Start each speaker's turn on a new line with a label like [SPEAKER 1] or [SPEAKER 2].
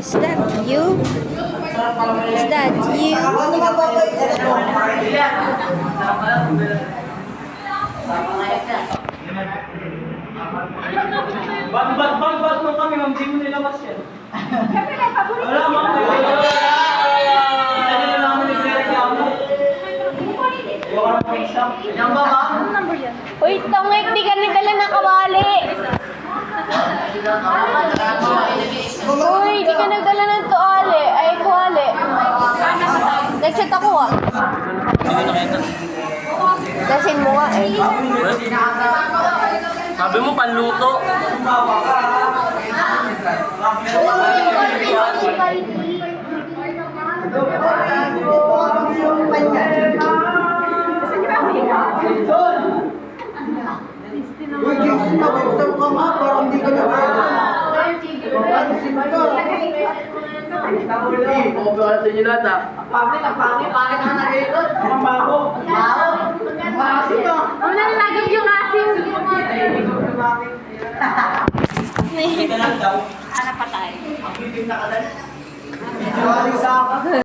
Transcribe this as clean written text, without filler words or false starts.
[SPEAKER 1] Is that you? Is that you?
[SPEAKER 2] Bag mo kami, ma'am. Di mo nilabas yan.
[SPEAKER 3] Siyempre, may paborito.
[SPEAKER 2] Wala, ma'am. Hindi na namin nagreklamo. Yan ba, ma'am?
[SPEAKER 3] Ano number yan?
[SPEAKER 1] Uy, tongek, di ka nagdala ng kawali. Uy, di ka nagdala ng tuwali. Ay, kuwali. Nagset ako ah.
[SPEAKER 2] Hindi na nakita.
[SPEAKER 1] Dasin mo nga eh.
[SPEAKER 2] Sabi mo, panluto.
[SPEAKER 4] Uy, Jason, gusto mo ka nga, parang hindi ka na
[SPEAKER 2] Sa inyo lahat, ah.
[SPEAKER 4] Pangit ka na rito.
[SPEAKER 2] Ang bago.
[SPEAKER 4] Maasin ka.
[SPEAKER 3] Ano na nagag yung asim?
[SPEAKER 2] Hindi ka lang daw.
[SPEAKER 3] Ano pa tayo?
[SPEAKER 4] Sorry sa akin.